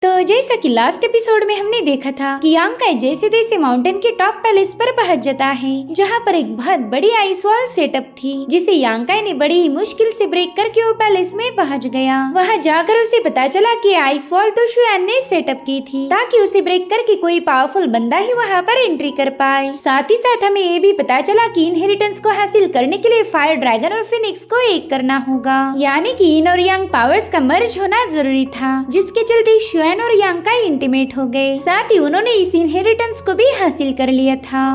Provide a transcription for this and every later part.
तो जैसा कि लास्ट एपिसोड में हमने देखा था कि यांकाई जैसे तैसे माउंटेन के टॉप पैलेस पर पहुंच जाता है, जहां पर एक बहुत बड़ी आइस वॉल सेटअप थी, जिसे यांकाई ने बड़ी ही मुश्किल से ब्रेक करके वो पैलेस में पहुंच गया। वहां जाकर उसे पता चला कि आइस वॉल तो शुआन ने सेटअप की थी ताकि उसे ब्रेक करके कोई पावरफुल बंदा ही वहां पर एंट्री कर पाए। साथ ही साथ हमें ये भी पता चला कि इनहेरिटेंस को हासिल करने के लिए फायर ड्रैगन और फिनिक्स को एक करना होगा, यानी कि इन और यांग पावर्स का मर्ज होना जरूरी था, जिसके चलते शुआन और यांकाई इंटीमेट हो गए। साथ ही उन्होंने इस इनहेरिटेंस को भी हासिल कर लिया था।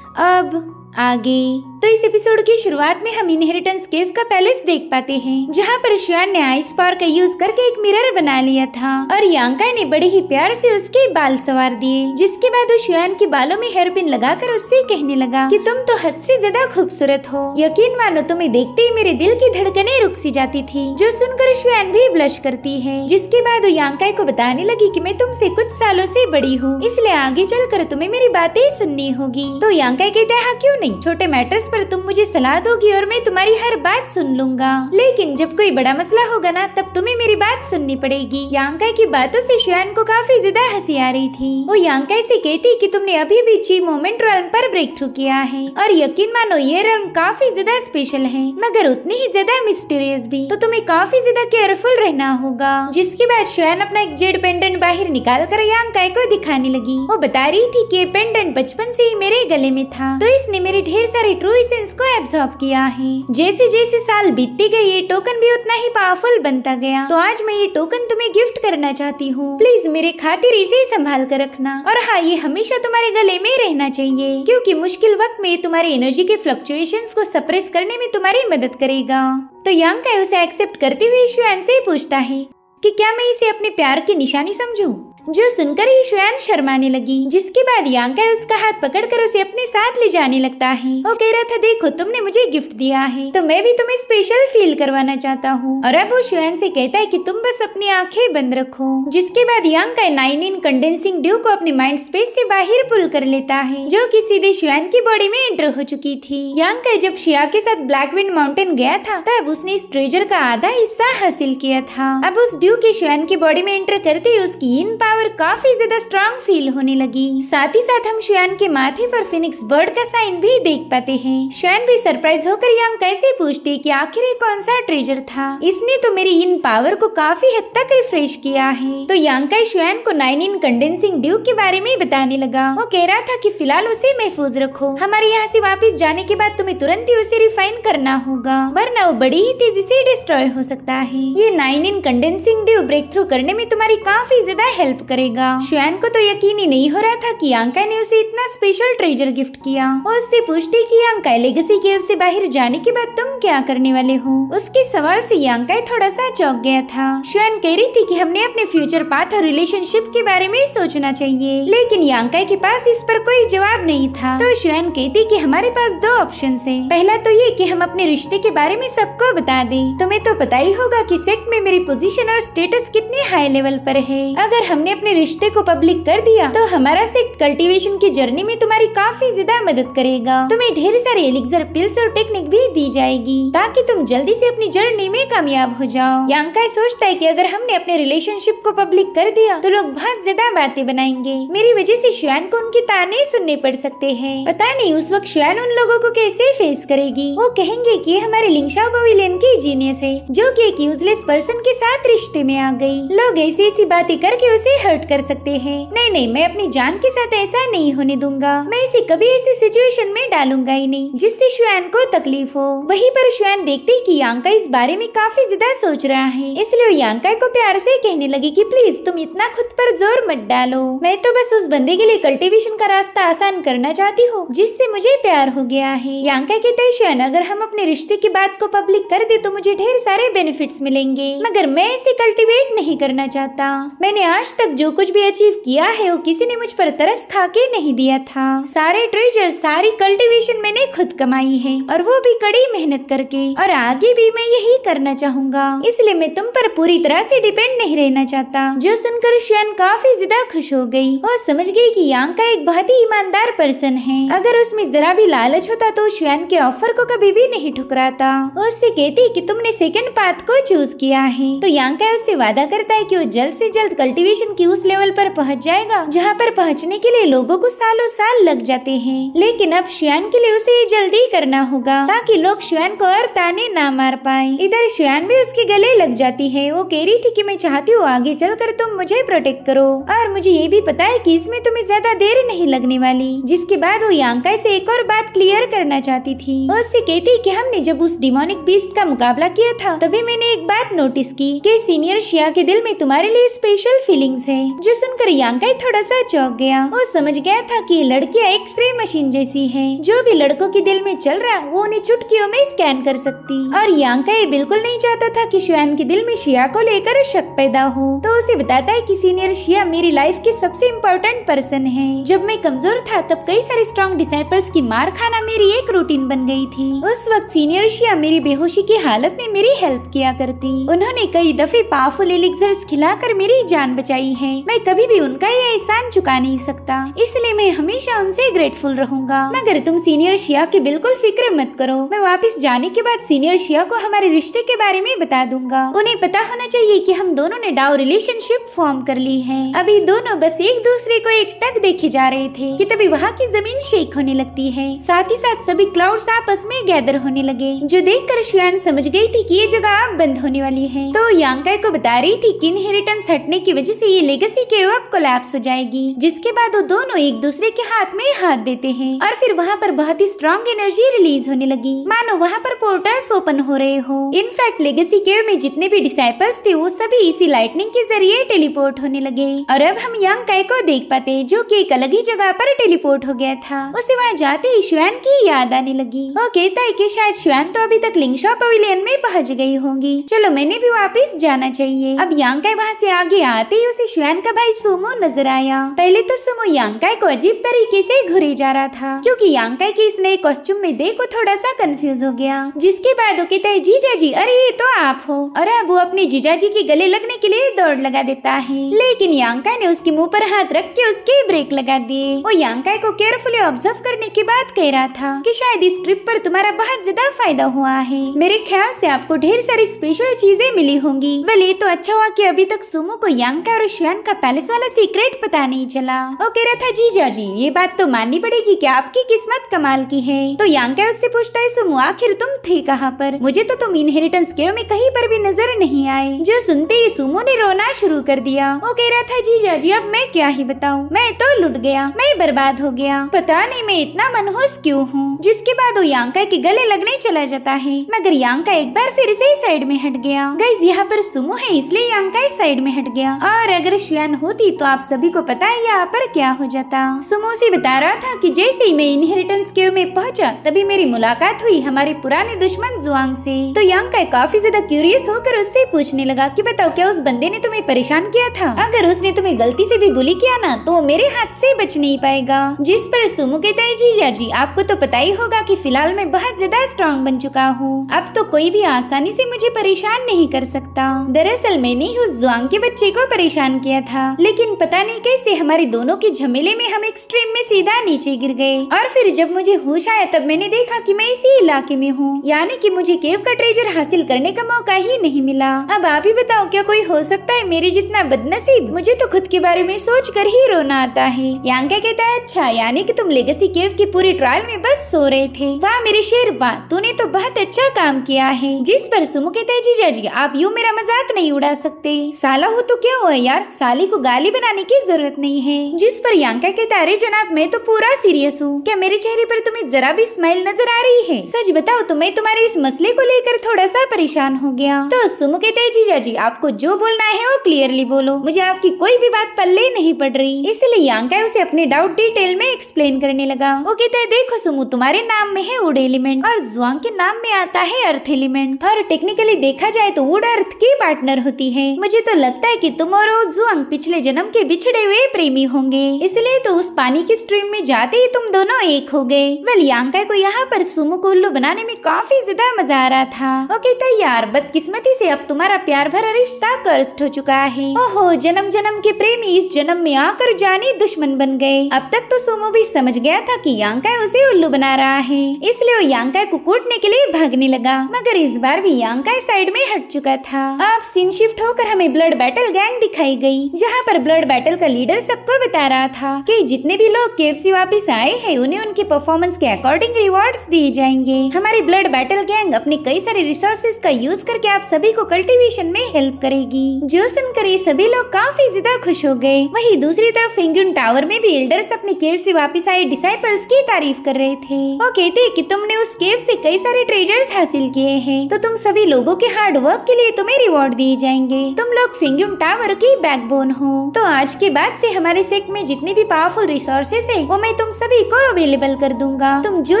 अब आगे तो इस एपिसोड की शुरुआत में हम इनहेरिटेंस केव का पैलेस देख पाते हैं, जहाँ पर शुआन ने आइस पावर का यूज करके एक मिरर बना लिया था और यांकाई ने बड़े ही प्यार से उसके बाल संवार दिए, जिसके बाद वो शुआन के बालों में हेयर पिन लगाकर उससे कहने लगा कि तुम तो हद से ज्यादा खूबसूरत हो, यकीन मानो तुम्हें देखते ही मेरे दिल की धड़कनें रुक सी जाती थी, जो सुनकर शुआन भी ब्लश करती है। जिसके बाद वो यांकाई को बताने लगी कि मैं तुमसे कुछ सालों से बड़ी हूँ, इसलिए आगे चलकर तुम्हें मेरी बातें सुननी होगी। तो यांकाई कहता है, हाँ क्यों नहीं, छोटे मैटर्स पर तुम मुझे सलाह दोगी और मैं तुम्हारी हर बात सुन लूंगा, लेकिन जब कोई बड़ा मसला होगा ना, तब तुम्हें मेरी बात सुननी पड़ेगी। यांकाई की बातों से शुआन को काफी ज्यादा हंसी आ रही थी। वो यांकाई से कहती कि तुमने अभी भी ची मोमेंट रन पर ब्रेक थ्रू किया है और यकीन मानो ये रन काफी ज्यादा स्पेशल है, मगर उतनी ही ज्यादा मिस्टीरियस भी, तो तुम्हें काफी ज्यादा केयरफुल रहना होगा। जिसके बाद शुआन अपना एक जेड पेंडेंट बाहर निकाल कर यांकाई को दिखाने लगी। वो बता रही थी कि ये पेंडेंट बचपन से ही मेरे गले में था, तो इसने मेरे ढेर सारे ट्रू एसेंस को एब्जॉर्ब किया है। जैसे जैसे साल बीतते गए ये टोकन भी उतना ही पावरफुल बनता गया, तो आज मैं ये टोकन तुम्हें गिफ्ट करना चाहती हूँ, प्लीज मेरे खातिर इसे संभाल कर रखना। और हाँ, ये हमेशा तुम्हारे गले में रहना चाहिए, क्योंकि मुश्किल वक्त में तुम्हारी एनर्जी के फ्लक्चुएशंस को सप्रेस करने में तुम्हारी मदद करेगा। तो यांकाई उसे एक्सेप्ट करते हुए शुआन से पूछता है कि क्या मैं इसे अपने प्यार की निशानी समझूं? जो सुनकर ही शुआन शर्माने लगी। जिसके बाद यांकाई उसका हाथ पकड़कर उसे अपने साथ ले जाने लगता है। वो कह रहा था, देखो तुमने मुझे गिफ्ट दिया है, तो मैं भी तुम्हें स्पेशल फील करवाना चाहता हूँ। और अब वो शुआन से कहता है कि तुम बस अपनी आंखें बंद रखो। जिसके बाद यांकाई 9 इन कंडेंसिंग ड्यू को अपने माइंड स्पेस से बाहर पुल कर लेता है, जो कि सीधे शुआन की बॉडी में एंटर हो चुकी थी। यांकाई जब शिया के साथ ब्लैक विंड माउंटेन गया था, तब उसने इस ट्रेजर का आधा हिस्सा हासिल किया था। अब उस ड्यू के शुआन की बॉडी में एंटर करते ही उसकी इन पावर काफी ज्यादा स्ट्रॉन्ग फील होने लगी। साथ ही साथ हम शुआन के माथे पर फिनिक्स बर्ड का साइन भी देख पाते हैं। शुआन भी सरप्राइज होकर यांकाई से पूछती कि आखिर ये कौन सा ट्रेजर था, इसने तो मेरी इन पावर को काफी हद तक रिफ्रेश किया है। तो यांकाई शुआन को 9 इन कंडेंसिंग ड्यू के बारे में बताने लगा। वो कह रहा था कि फिलहाल उसे महफूज रखो, हमारे यहाँ से वापस जाने के बाद तुम्हें तुरंत ही उसे रिफाइन करना होगा, वरना वो बड़ी ही तेजी से डिस्ट्रॉय हो सकता है। ये 9 इन कंडेंसिंग ड्यू ब्रेक थ्रू करने में तुम्हारी काफी ज्यादा हेल्प करेगा। शुआन को तो यकीन ही नहीं हो रहा था कि यांकाई ने उसे इतना स्पेशल ट्रेजर गिफ्ट किया। वो उससे पूछती कि यांकाई, लेगेसी केव से बाहर जाने के बाद तुम क्या करने वाले हो? उसके सवाल से यांकाई थोड़ा सा चौंक गया था। शुआन कह रही थी कि हमने अपने फ्यूचर पाथ और रिलेशनशिप के बारे में सोचना चाहिए, लेकिन यांकाई के पास इस पर कोई जवाब नहीं था। तो शुआन कहती कि हमारे पास 2 ऑप्शन है। पहला तो ये कि हम अपने रिश्ते के बारे में सबको बता दें। तुम्हें तो पता ही होगा कि सेक्ट में मेरी पोजीशन और स्टेटस कितने हाई लेवल पर है। अगर हमने अपने रिश्ते को पब्लिक कर दिया तो हमारा सेक्ट कल्टीवेशन की जर्नी में तुम्हारी काफी ज्यादा मदद करेगा। तुम्हें ढेर सारे एलिक्सर पिल्स और टेक्निक भी दी जाएगी, ताकि तुम जल्दी से अपनी जर्नी में कामयाब हो जाओ। यांकाई सोचता है कि अगर हमने अपने रिलेशनशिप को पब्लिक कर दिया तो लोग बहुत ज्यादा बातें बनाएंगे, मेरी वजह से शुआन को उनकी ताने सुनने पड़ सकते हैं। पता नहीं उस वक्त शुआन उन लोगों को कैसे फेस करेगी। वो कहेंगे कि हमारे लिंगशाओ पवेलियन की जीनियस है, जो कि एक यूजलेस पर्सन के साथ रिश्ते में आ गई। लोग ऐसी ऐसी बातें करके उसे हर्ट कर सकते हैं। नहीं, मैं अपनी जान के साथ ऐसा नहीं होने दूंगा। मैं इसे कभी ऐसी सिचुएशन में डालूंगा ही नहीं जिससे शुआन को तकलीफ हो। वहीं पर शुआन देखते ही कि यांकाई इस बारे में काफी ज्यादा सोच रहा है, इसलिए वो यांकाई को प्यार से कहने लगी कि प्लीज तुम इतना खुद पर जोर मत डालो। मैं तो बस उस बंदे के लिए कल्टीवेशन का रास्ता आसान करना चाहती हूँ जिससे मुझे प्यार हो गया है। यांकाई कहता है, शुआन अगर हम अपने रिश्ते की बात को पब्लिक कर दे तो मुझे ढेर सारे बेनिफिट्स मिलेंगे, मगर मैं इसे कल्टीवेट नहीं करना चाहता। मैंने आज तक जो कुछ भी अचीव किया है वो किसी ने मुझ पर तरस खा के नहीं दिया था। सारे ट्रेजर, सारी कल्टीवेशन मैंने खुद कमाई है, और वो भी कड़ी मेहनत करके, और आगे भी मैं यही करना चाहूंगा। इसलिए मैं तुम पर पूरी तरह से डिपेंड नहीं रहना चाहता। जो सुनकर शुआन काफी ज्यादा खुश हो गई और समझ गई कि यांकाई एक बहुत ही ईमानदार पर्सन है। अगर उसमें जरा भी लालच होता तो शुआन के ऑफर को कभी भी नहीं ठुकराता। वो उससे कहती कि तुमने सेकंड पाथ को चूज किया है। तो यांकाई उससे वादा करता है कि वो जल्द से जल्द कल्टीवेशन की उस लेवल पर पहुंच जाएगा जहां पर पहुंचने के लिए लोगों को सालों साल लग जाते हैं। लेकिन अब शुआन के लिए उसे ये जल्दी करना होगा ताकि लोग शुआन को और ताने ना मार पाए। इधर शुआन भी उसके गले लग जाती है। वो कह रही थी कि मैं चाहती हूँ आगे चलकर तुम मुझे प्रोटेक्ट करो और मुझे ये भी पता है कि इसमें तुम्हें ज्यादा देर नहीं लगने वाली। जिसके बाद वो यांकाई से एक और बात क्लियर करना चाहती थी। वो उससे कहती कि हमने जब उस डिमोनिक बीस्ट का मुकाबला किया था तभी मैंने एक बात नोटिस की कि सीनियर शिया के दिल में तुम्हारे लिए स्पेशल फीलिंग्स है। जो सुनकर यांकाई थोड़ा सा चौंक गया। वो समझ गया था कि लड़कियां एक्सरे मशीन जैसी है, जो भी लड़कों के दिल में चल रहा वो उन्हें चुटकियों में स्कैन कर सकती। और यांकाई बिल्कुल नहीं चाहता था कि शुआन के दिल में शिया को लेकर शक पैदा हो। तो उसे बताता है कि सीनियर शिया मेरी लाइफ के सबसे इम्पोर्टेंट पर्सन है। जब मैं कमजोर था तब कई सारे स्ट्रॉन्ग डिसाइपल्स की मार खाना मेरी एक रूटीन बन गई थी। उस वक्त सीनियर शिया मेरी बेहोशी की हालत में मेरी हेल्प किया करती। उन्होंने कई दफे पावरफुल एलिक्सर्स खिलाकर मेरी जान बचाई है। मैं कभी भी उनका ये एहसान चुका नहीं सकता, इसलिए मैं हमेशा उनसे ग्रेटफुल रहूंगा। मगर तुम सीनियर शिया की बिल्कुल फिक्र मत करो। मैं वापस जाने के बाद सीनियर शिया को हमारे रिश्ते के बारे में बता दूंगा। उन्हें पता होना चाहिए कि हम दोनों ने डाउ रिलेशनशिप फॉर्म कर ली है। अभी दोनों बस एक दूसरे को एकटक देखे जा रहे थे कि तभी वहाँ की जमीन शेक होने लगती है। साथ ही साथ सभी क्लाउड्स आपस में गैदर होने लगे, जो देखकर शुआन समझ गई थी कि ये जगह अब बंद होने वाली है। तो यांकाई को बता रही थी कि इनहेरिटेंस हटने की वजह से ये लेगेसी केव अब कोलैप्स हो जाएगी। जिसके बाद वो दोनों एक दूसरे के हाथ में हाथ देते हैं और फिर वहाँ पर बहुत ही स्ट्रॉन्ग एनर्जी रिलीज होने लगी, मानो वहाँ पर पोर्टल्स ओपन हो रहे हो। इनफैक्ट लेगेसी केव में जितने भी डिसाइपल्स थे वो सभी इसी लाइटनिंग के जरिए टेलीपोर्ट होने लगे। और अब हम यांकाई को देख पाते जो कि एक अलग ही जगह पर टेलीपोर्ट हो गया था। उसे वहाँ जाते ही शुआन की याद आने लगी। वो कहता है कि शायद शुआन तो अभी तक लिंगशॉ पवेलियन में पहुँच गई होंगी। चलो मैंने भी वापस जाना चाहिए। अब यांकाई वहाँ से आगे आते ही उसे शुआन का भाई सुमो नजर आया। पहले तो सुमो यांकाई को अजीब तरीके से घुरे जा रहा था क्योंकि यांकाई के इस नए कॉस्ट्यूम में देख वो थोड़ा सा कंफ्यूज हो गया। जिसके बाद वो कहता है जीजा जी, अरे ये तो आप हो। और अब वो अपने जीजा जी के गले लगने के लिए दौड़ लगा देता है, लेकिन यांकाई ने उसके मुंह पर हाथ रख के उसके ब्रेक लगा दिए। वो यांकाई को केयरफुली ऑब्जर्व करने के बाद कह रहा था कि शायद इस ट्रिप पर तुम्हारा बहुत ज्यादा फायदा हुआ है। मेरे ख्याल से आपको ढेर सारी स्पेशल चीजें मिली होंगी। भले तो अच्छा हुआ कि अभी तक सुमो को यांकाई और शुआन का पैलेस वाला सीक्रेट पता नहीं चला। वो कह रहा था जीजा जी, ये बात तो माननी पड़ेगी कि आपकी किस्मत कमाल की है। तो यांकाई उससे पूछता है सुमो, आखिर तुम थे कहाँ पर? मुझे तो तुम इनहेरिटेंस केव में कहीं पर भी नजर नहीं आए। जो सुनते ही सुमो ने रोना शुरू कर दिया। वो कह रहा था जीजा जी, अब मैं क्या ही बताऊं, मैं तो लुट गया, मैं बर्बाद हो गया, पता नहीं मैं इतना मनहूस क्यों हूँ। जिसके बाद वो यांकाई के गले लगने चला जाता है, मगर यांकाई एक बार फिर से साइड में हट गया। गाइस यहाँ पर सुमो है इसलिए यांकाई साइड में हट गया, और अगर शुआन होती तो आप सभी को पता है यहाँ पर क्या हो जाता। सुमो से बता रहा था कि जैसे ही मैं इनहेरिटेंस केव में पहुंचा तभी मेरी मुलाकात हुई हमारे पुराने दुश्मन जुआंग से। तो यांकाई काफी ज्यादा क्यूरियस होकर उससे पूछने लगा कि बताओ क्या उस बंदे ने तुम्हें परेशान किया था? अगर उसने तुम्हें गलती से भी बुली किया ना तो मेरे हाथ से बच नहीं पाएगा। जिस पर सुमो कहता है जीजा जी, आपको तो पता ही होगा कि फिलहाल मैं बहुत ज्यादा स्ट्रॉन्ग बन चुका हूँ, अब तो कोई भी आसानी से मुझे परेशान नहीं कर सकता। दरअसल मैंने ही उस जुआंग के बच्चे को परेशान किया था, लेकिन पता नहीं कैसे हमारे दोनों के झमेले में हम एक स्ट्रीम में सीधा नीचे गिर गए। और फिर जब मुझे होश आया तब मैंने देखा कि मैं इसी इलाके में हूँ, यानी कि मुझे केव का ट्रेजर हासिल करने का मौका ही नहीं मिला। अब आप ही बताओ क्या कोई हो सकता है मेरे जितना बदनसीब? मुझे तो खुद के बारे में सोच कर ही रोना आता है। यांकाई कहता है अच्छा, यानी कि तुम लेगेसी केव की पूरी ट्रायल में बस सो रहे थे। वाह मेरे शेर वाह, तूने तो बहुत अच्छा काम किया है। जिस पर सुमो कहता है जीजा जी, आप यूँ मेरा मजाक नहीं उड़ा सकते, साला हो तो क्या हुआ यार, साली को गाली बनाने की जरूरत नहीं है। जिस पर यांकाई कहता है अरे जनाब मैं तो पूरा सीरियस हूँ, क्या मेरे चेहरे पर तुम्हें जरा भी स्माइल नजर आ रही है? सच बताओ तो मैं तुम्हारे इस मसले को लेकर थोड़ा सा परेशान हो गया। तो सुमो कहते हैं जीजा जी, आपको जो बोलना है वो क्लियरली बोलो, मुझे आपकी कोई भी बात पल्ले नहीं पड़ रही। इसलिए यांकाई उसे अपने डाउट डिटेल में एक्सप्लेन करने लगा। वो कहते हैं देखो सुमो, तुम्हारे नाम में है वुड एलिमेंट और जुआंग के नाम में आता है अर्थ एलिमेंट, और टेक्निकली देखा जाए तो वुड अर्थ की पार्टनर होती है। मुझे तो लगता है कि तुम और जुआंग पिछले जन्म के बिछड़े हुए प्रेमी होंगे, इसलिए तो उस पानी की स्ट्रीम में जाते ही तुम दोनों एक हो गए। वेल यांकाई को यहाँ पर सुमो को उल्लू बनाने में काफी ज्यादा मजा आ रहा था। वो कहता है यार बदकिस्मती से अब तुम्हारा प्यार भरा रिश्ता कर्स्ट हो चुका है। ओहो, जन्म जन्म के प्रेमी इस जन्म में आकर जानी दुश्मन बन गए। अब तक तो सुमो भी समझ गया था कि यांकाई उसे उल्लू बना रहा है, इसलिए वो यांकाई को कूटने के लिए भागने लगा, मगर इस बार भी यांकाई साइड में हट चुका था। अब सीन शिफ्ट होकर हमें ब्लड बैटल गैंग दिखाई गई। गई, जहाँ पर ब्लड बैटल का लीडर सबको बता रहा था कि जितने भी लोग केव से वापिस आए हैं उन्हें उनके परफॉर्मेंस के अकॉर्डिंग रिवॉर्ड्स दिए जाएंगे। हमारी ब्लड बैटल गैंग अपने कई सारे रिसोर्सेज का यूज करके आप सभी को कल्टीवेशन में हेल्प करेगी। जो सुनकर ये सभी लोग काफी ज्यादा खुश हो गए। वहीं दूसरी तरफ फेंगुन टावर में भी एल्डर्स अपने केव से वापिस आए डिसाइपल्स की तारीफ कर रहे थे। वो कहते कि तुमने उस केव से कई सारे ट्रेजर्स हासिल किए हैं, तो तुम सभी लोगों के हार्ड वर्क के लिए तुम्हें रिवॉर्ड दिए जाएंगे। तुम लोग फेंगुन टावर की बैकबोन हो। तो आज के बाद से हमारे सेक्ट में जितनी भी पावरफुल रिसोर्सेस है वो मैं तुम सभी को अवेलेबल कर दूंगा। तुम जो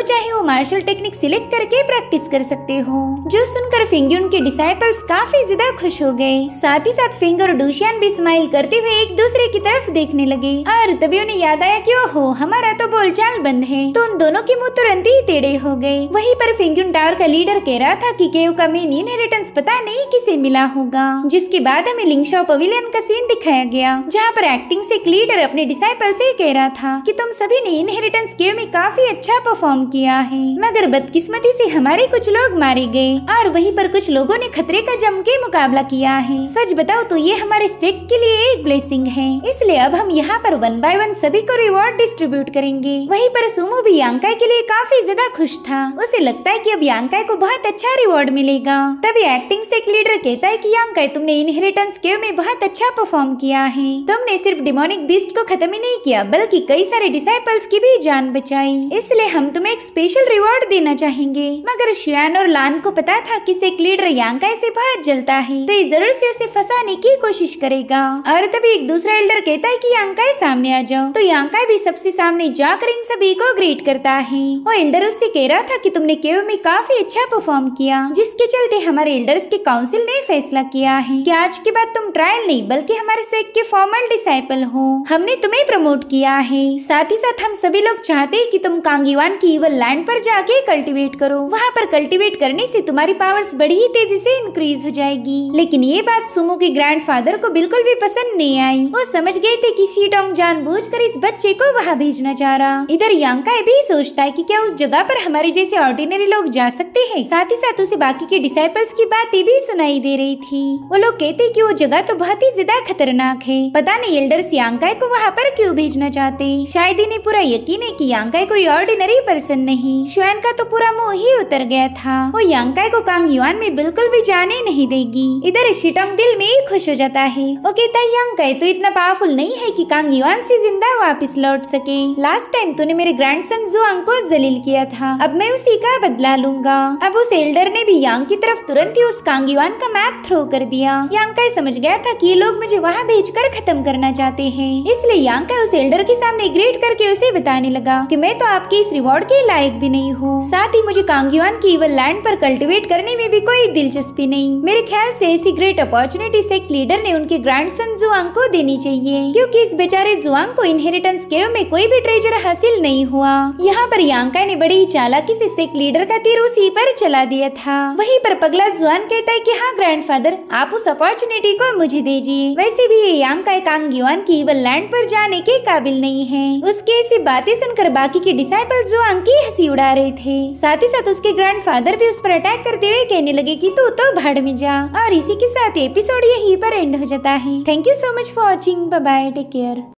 चाहे वो मार्शल टेक्निक सिलेक्ट करके प्रैक्टिस कर सकते हो। जो सुनकर फेंगुन के डिसाइपल्स काफी ज्यादा खुश हो गए। साथ ही साथ फिंगर और डूशियन भी स्माइल करते हुए एक दूसरे की तरफ देखने लगे और तभी उन्हें याद आया कि ओहो हमारा तो बोलचाल बंद है। तो उन दोनों के मुंह तुरंत ही टेढ़े हो गए। वहीं पर फेंगुन टावर का लीडर कह रहा था कि केव का मेन इनहेरिटेंस पता नहीं किसे मिला होगा। जिसके बाद हमें लिंगशाओ पवेलियन का सीन दिखाया गया, जहाँ पर एक्टिंग से एक लीडर अपने डिसाइपल से कह रहा था कि तुम सभी ने इनहेरिटेंस केव में काफी अच्छा परफॉर्म किया है, मगर बदकिस्मती से हमारे कुछ लोग मारे गए और वहीं पर कुछ लोगों ने खतरे का जम के मुकाबला किया है। सच बताओ तो ये हमारे सेक्ट के लिए एक ब्लेसिंग है, इसलिए अब हम यहाँ पर 1 बाय 1 सभी को रिवॉर्ड डिस्ट्रीब्यूट करेंगे। वहीं पर सुमो भी यांकाई के लिए काफी ज्यादा खुश था। उसे लगता है कि अब यांकाई को बहुत अच्छा रिवॉर्ड मिलेगा। तभी एक्टिंग से एक लीडर कहता है कि यांकाई तुमने इनहेरिटेंस केव में बहुत अच्छा परफॉर्म किया है। तुमने सिर्फ डिमोनिक बीस्ट को खत्म ही नहीं किया बल्कि कई सारे डिसाइपल्स की भी जान बचाई, इसलिए हम तुम्हें एक स्पेशल रिवॉर्ड देना चाहेंगे। मगर शियान और लान को पता था कि सेक्ट लीडर यांकाई से बहुत जलता है, तो ये जरूर से उसे फंसाने की कोशिश करेगा। और तभी एक दूसरा एल्डर कहता है कि यांकाई सामने आ जाओ। तो यांकाई भी सबसे सामने जाकर इन सभी को ग्रीट करता है। वो एल्डर उससे कह रहा था कि तुमने केव में काफी अच्छा परफॉर्म किया, जिसके चलते हमारे एल्डर्स के काउंसिल ने फैसला किया है कि आज के बाद तुम ट्रायल नहीं बल्कि हमारे सेक्ट के फॉर्मल डिसाइपल हो। हमने तुम्हें प्रमोट किया है। साथ ही साथ हम सभी लोग चाहते हैं कि तुम कांगीवान की इवल लैंड पर जाके कल्टीवेट करो। वहाँ पर कल्टीवेट करने से तुम्हारी पावर्स बड़ी ही तेजी से इंक्रीज हो जाएगी। लेकिन ये बात सुमो के ग्रैंडफादर को बिल्कुल भी पसंद नहीं आई। वो समझ गए थे कि शीटोंग जानबूझकर इस बच्चे को वहाँ भेजना चाह रहा। इधर यांकाई भी सोचता है कि क्या उस जगह पर हमारे जैसे ऑर्डिनरी लोग जा सकते हैं। साथ ही साथ उसे बाकी के डिसाइपल्स की बातें भी सुनाई दे रही थी। वो लोग कहते कि वो जगह तो बहुत ही ज्यादा खतरनाक है। पता नहीं एल्डर्स यांकाई को वहाँ पर क्यों भेजना चाहते। शायद इन्हें पूरा यकीन है कि यांकाई कोई ऑर्डिनरी पर्सन नहीं। श्वेन का तो पूरा मुंह ही उतर गया था। वो यांकाई को कांगयुआन में बिल्कुल भी जाने नहीं देगी। इधर शीटोंग दिल में ही खुश हो जाता है। वो कहता है यांकाई तो इतना पावरफुल नहीं है कि कांगयुआन से जिंदा वापस लौट सके। लास्ट टाइम तूने मेरे ग्रैंडसन जुआंग को जलील किया था, अब मैं उसी का बदला लूंगा। अब उस एल्डर ने भी यांग की तरफ तुरंत ही उस कांगयुआन का मैप थ्रो कर दिया। यांकाई समझ गया था कि ये लोग मुझे वहाँ भेजकर खत्म करना चाहते हैं, इसलिए यांकाई उस एल्डर के सामने ग्रेट करके उसे बताने लगा कि मैं तो आपके इस रिवॉर्ड के लायक भी नहीं हूँ। साथ ही मुझे कांगयुआन की इवल लैंड पर कल्टीवेट करने में भी कोई दिलचस्पी नहीं। मेरे ख्याल से ऐसी ग्रेट अपॉर्चुनिटी सेक्ट लीडर ने उनके ग्रैंडसन जुआंग को देनी चाहिए, क्योंकि इस बेचारे जुआंग को इनहेरिटेंस केव में कोई भी ट्रेजर हासिल नहीं हुआ। यहाँ पर यांकाई ने बड़ी चालाकी से सेक्ट लीडर का तीर उसी पर चला दिया था। वहीं पर पगला जुआन कहता है कि हाँ ग्रैंडफादर, आप उस अपॉर्चुनिटी को मुझे दीजिए। वैसे भी ये यांकाई कांगयुआन की इवल लैंड पर जाने के काबिल नहीं है। उसके ऐसी बातें सुनकर बाकी के डिसाइपल जुआंग की हंसी उड़ा रहे थे। साथ ही साथ उसके ग्रैंडफादर भी उस पर अटैक करते हुए कहने लगे कि तू तो भाड़ में जा। और इसी के साथ एपिसोड यहीं पर एंड हो जाता है। Thank you so much for watching. Bye bye, take care.